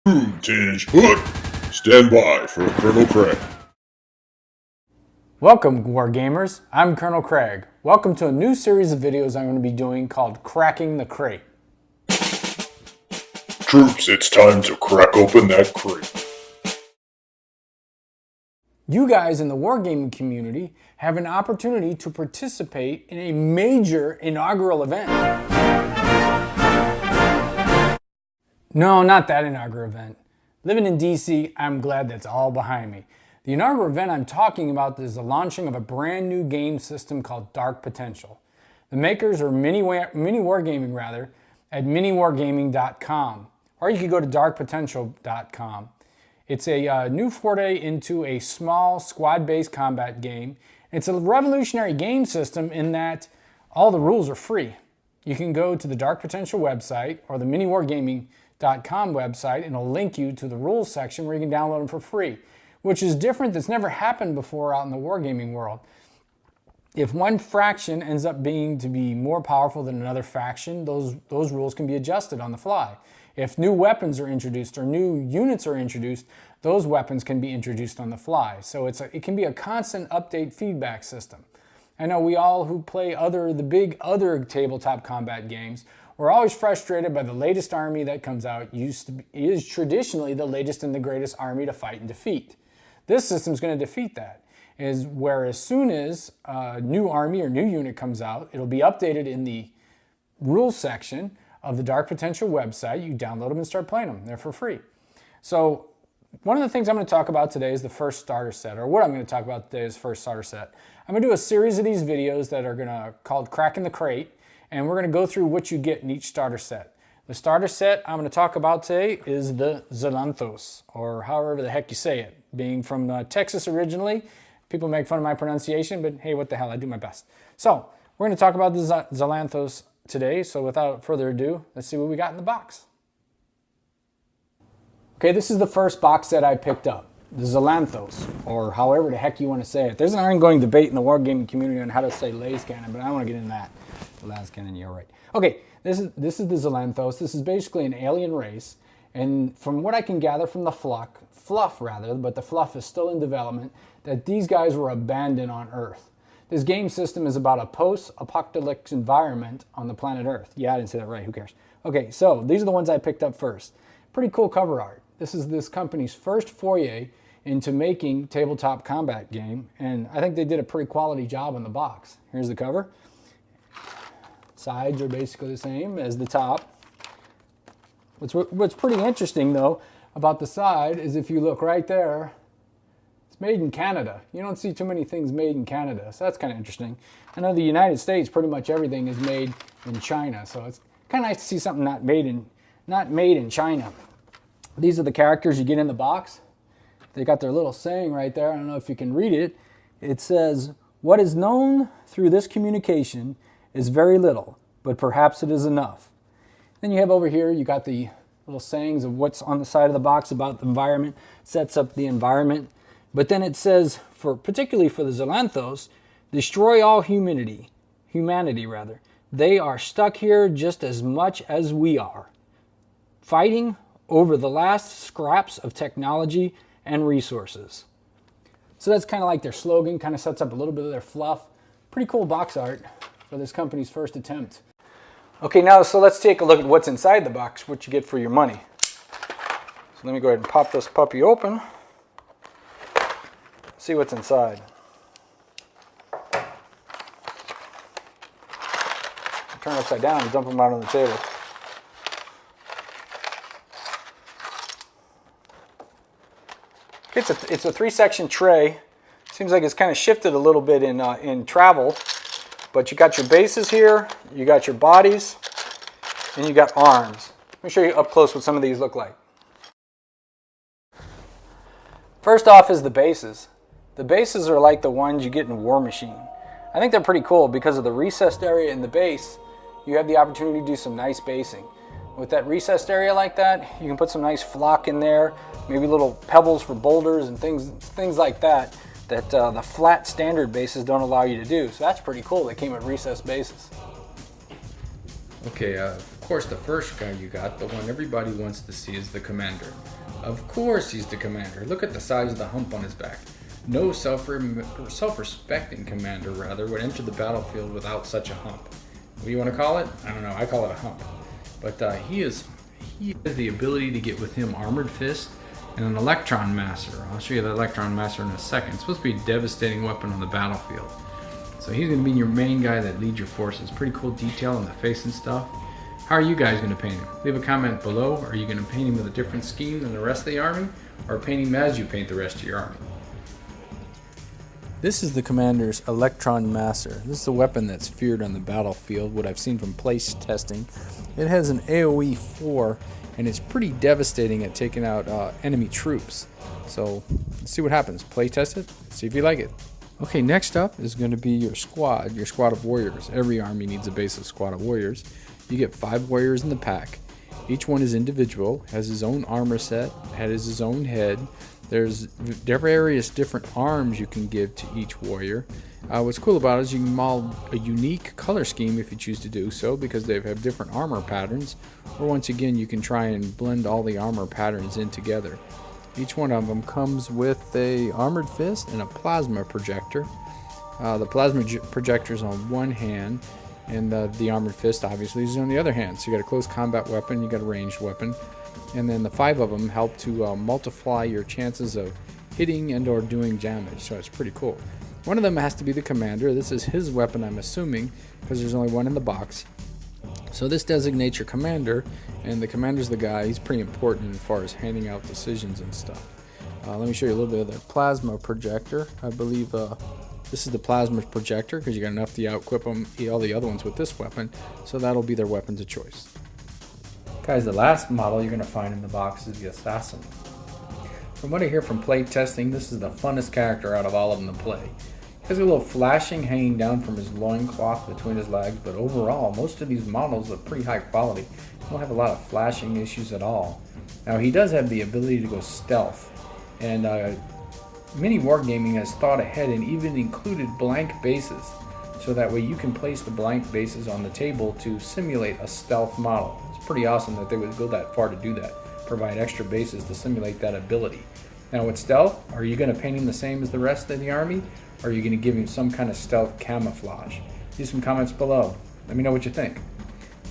Tinge Hood, stand by for Colonel Craig. Welcome, Wargamers. I'm Colonel Craig. Welcome to a new series of videos I'm going to be doing called Cracking the Crate. Troops, it's time to crack open that crate. You guys in the wargaming community have an opportunity to participate in a major inaugural event. No, not that inaugural event. Living in DC, I'm glad that's all behind me. The inaugural event I'm talking about is the launching of a brand new game system called Dark Potential. The makers are Mini Wargaming at miniwargaming.com, or you could go to darkpotential.com. It's a new foray into a small squad-based combat game. It's a revolutionary game system in that all the rules are free. You can go to the Dark Potential website or the miniwargaming.com website and it'll link you to the rules section where you can download them for free, which is different. That's never happened before out in the wargaming world. If one faction ends up being to be more powerful than another faction, those rules can be adjusted on the fly. If new weapons are introduced or new units are introduced, those weapons can be introduced on the fly. So it can be a constant update feedback system. I know we all who play the big other tabletop combat games, we're always frustrated by the latest army that comes out is traditionally the latest and the greatest army to fight and defeat. This system's going to defeat that. Where as soon as a new army or new unit comes out, it'll be updated in the rules section of the Dark Potential website. You download them and start playing them. They're for free. So one of the things I'm going to talk about today is the first starter set, or what I'm going to talk about today is first starter set. I'm going to do a series of these videos that are called Cracking the Crate, and we're going to go through what you get in each starter set. The starter set I'm going to talk about today is the Zelanthos, or however the heck you say it. Being from Texas originally, people make fun of my pronunciation, but hey, what the hell, I do my best. So we're going to talk about the Zelanthos today, so without further ado, let's see what we got in the box. Okay, this is the first box set I picked up, the Zelanthos, or however the heck you want to say it. There's an ongoing debate in the wargaming community on how to say Lascannon, but I don't want to get into that. Lascannon, you're right. Okay, this is the Zelanthos. This is basically an alien race, and from what I can gather from the fluff, but the fluff is still in development, that these guys were abandoned on Earth. This game system is about a post-apocalyptic environment on the planet Earth. Yeah, I didn't say that right. Who cares? Okay, so these are the ones I picked up first. Pretty cool cover art. This is this company's first foray into making tabletop combat game, and I think they did a pretty quality job on the box. Here's the cover. Sides are basically the same as the top. What's pretty interesting, though, about the side is if you look right there, made in Canada. You don't see too many things made in Canada, so that's kind of interesting. I know the United States, pretty much everything is made in China, so it's kind of nice to see something not made in China. These are the characters you get in the box. They got their little saying right there. I don't know if you can read it. It says, "What is known through this communication is very little, but perhaps it is enough." Then you have over here, you got the little sayings of what's on the side of the box about the environment, sets up the environment. But then it says, particularly for the Zelanthos, destroy all humanity. They are stuck here just as much as we are, fighting over the last scraps of technology and resources. So that's kind of like their slogan, kind of sets up a little bit of their fluff. Pretty cool box art for this company's first attempt. Okay, now so let's take a look at what's inside the box, what you get for your money. So let me go ahead and pop this puppy open. See what's inside. Turn it upside down and dump them out on the table. It's a 3-section tray. Seems like it's kind of shifted a little bit in travel, but you got your bases here, you got your bodies, and you got arms. Let me show you up close what some of these look like. First off is the bases. The bases are like the ones you get in War Machine. I think they're pretty cool because of the recessed area in the base. You have the opportunity to do some nice basing. With that recessed area like that, you can put some nice flock in there, maybe little pebbles for boulders and things like that the flat standard bases don't allow you to do. So that's pretty cool. They came with recessed bases. Okay, course, the first guy you got, the one everybody wants to see, is the commander. Of course he's the commander. Look at the size of the hump on his back. No self-respecting commander, rather, would enter the battlefield without such a hump. What do you want to call it? I don't know. I call it a hump. But he has the ability to get with him Armored Fist and an Electron Master. I'll show you the Electron Master in a second. It's supposed to be a devastating weapon on the battlefield. So he's going to be your main guy that leads your forces. Pretty cool detail on the face and stuff. How are you guys going to paint him? Leave a comment below. Are you going to paint him with a different scheme than the rest of the army? Or paint him as you paint the rest of your army? This is the commander's Electron Master. This is a weapon that's feared on the battlefield, what I've seen from place testing. It has an AoE 4, and it's pretty devastating at taking out enemy troops. So let's see what happens. Play test it, see if you like it. Okay, next up is going to be your squad of warriors. Every army needs a basic squad of warriors. You get 5 warriors in the pack. Each one is individual, has his own armor set, has his own head. There's various different arms you can give to each warrior. What's cool about it is you can model a unique color scheme if you choose to do so, because they have different armor patterns. Or once again, you can try and blend all the armor patterns in together. Each one of them comes with a armored fist and a plasma projector. The plasma projector is on one hand, and the armored fist obviously is on the other hand. So you got a close combat weapon, you got a ranged weapon, and then the 5 of them help to multiply your chances of hitting and or doing damage. So it's pretty cool. One of them has to be the commander. This is his weapon, I'm assuming, because there's only one in the box. So this designates your commander, and the commander's the guy. He's pretty important as far as handing out decisions and stuff. Let me show you a little bit of the plasma projector. I believe this is the plasma projector because you got enough to out-equip them, all the other ones with this weapon, so that'll be their weapons of choice. Guys, the last model you're going to find in the box is the assassin. From what I hear from play testing, this is the funnest character out of all of them to play. He has a little flashing hanging down from his loincloth between his legs, but overall, most of these models are pretty high quality. They don't have a lot of flashing issues at all. Now, he does have the ability to go stealth, and Mini Wargaming has thought ahead and even included blank bases, so that way you can place the blank bases on the table to simulate a stealth model. It's pretty awesome that they would go that far to do that, provide extra bases to simulate that ability. Now with stealth, are you going to paint him the same as the rest of the army? Or are you going to give him some kind of stealth camouflage? Leave some comments below. Let me know what you think.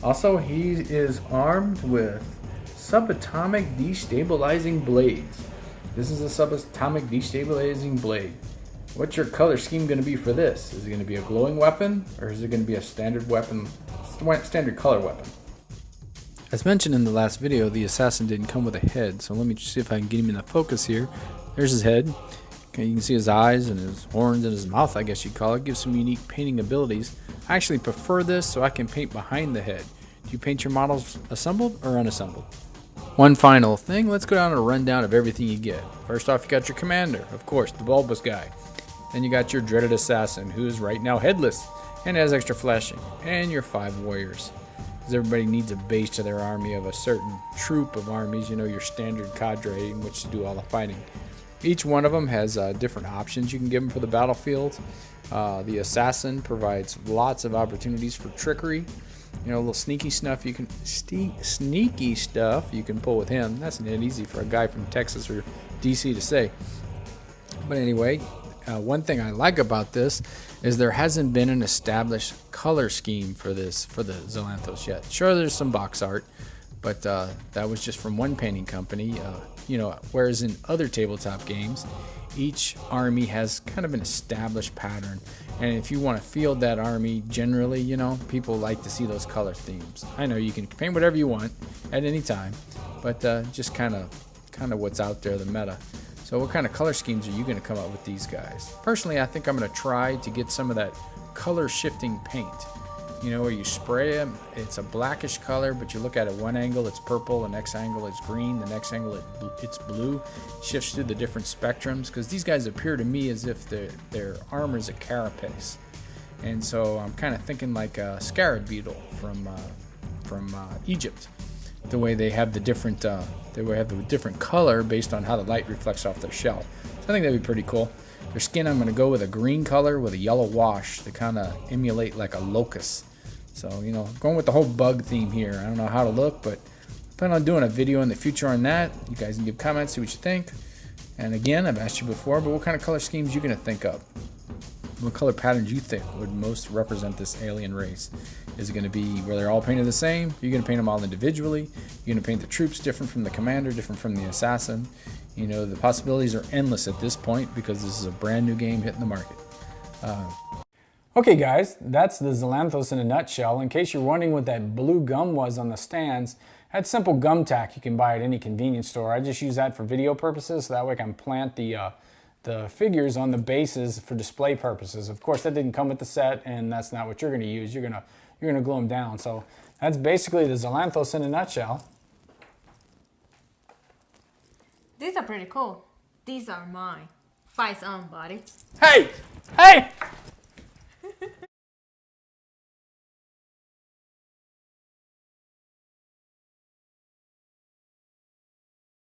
Also, he is armed with subatomic destabilizing blades. This is a subatomic destabilizing blade. What's your color scheme going to be for this? Is it going to be a glowing weapon, or is it going to be a standard weapon, standard color weapon? As mentioned in the last video, the assassin didn't come with a head, so let me see if I can get him in the focus here. There's his head. Okay, you can see his eyes and his horns and his mouth, I guess you'd call it. Gives some unique painting abilities. I actually prefer this so I can paint behind the head. Do you paint your models assembled or unassembled? One final thing, let's go down a rundown of everything you get. First off, you got your commander, of course, the bulbous guy. Then you got your dreaded assassin, who is right now headless and has extra flashing, and your 5 warriors. Because everybody needs a base to their army of a certain troop of armies, you know, your standard cadre in which to do all the fighting. Each one of them has different options you can give them for the battlefield. The assassin provides lots of opportunities for trickery. You know, a little sneaky stuff you can pull with him. That's not easy for a guy from Texas or DC to say. But anyway, one thing I like about this is there hasn't been an established color scheme for the Xylanthos yet. Sure, there's some box art, but that was just from one painting company. You know, whereas in other tabletop games, each army has kind of an established pattern, and if you want to field that army, generally, you know, people like to see those color themes. I know you can paint whatever you want at any time, but just kind of what's out there, the meta. So what kind of color schemes are you going to come up with these guys? Personally, I think I'm going to try to get some of that color shifting paint. You know, where you spray them, it's a blackish color, but you look at it one angle, it's purple, the next angle it's green, the next angle it's blue. Shifts through the different spectrums, because these guys appear to me as if their armor is a carapace. And so I'm kind of thinking like a scarab beetle from Egypt. The way they have the different color based on how the light reflects off their shell. So I think that'd be pretty cool. Their skin, I'm going to go with a green color with a yellow wash to kind of emulate like a locust. So, you know, going with the whole bug theme here. I don't know how to look, but I plan on doing a video in the future on that. You guys can give comments, see what you think. And again, I've asked you before, but what kind of color schemes you going to think up? What color patterns you think would most represent this alien race? Is it going to be where they're all painted the same? You're going to paint them all individually? You're going to paint the troops different from the commander, different from the assassin? You know, the possibilities are endless at this point because this is a brand new game hitting the market. Okay guys, that's the Xylanthos in a nutshell. In case you're wondering what that blue gum was on the stands, that's simple gum tack you can buy at any convenience store. I just use that for video purposes, so that way I can plant the figures on the bases for display purposes. Of course, that didn't come with the set, and that's not what you're going to use. You're gonna glue them down. So that's basically the Xylanthos in a nutshell. These are pretty cool. These are mine. Fight on, buddy. Hey! Hey!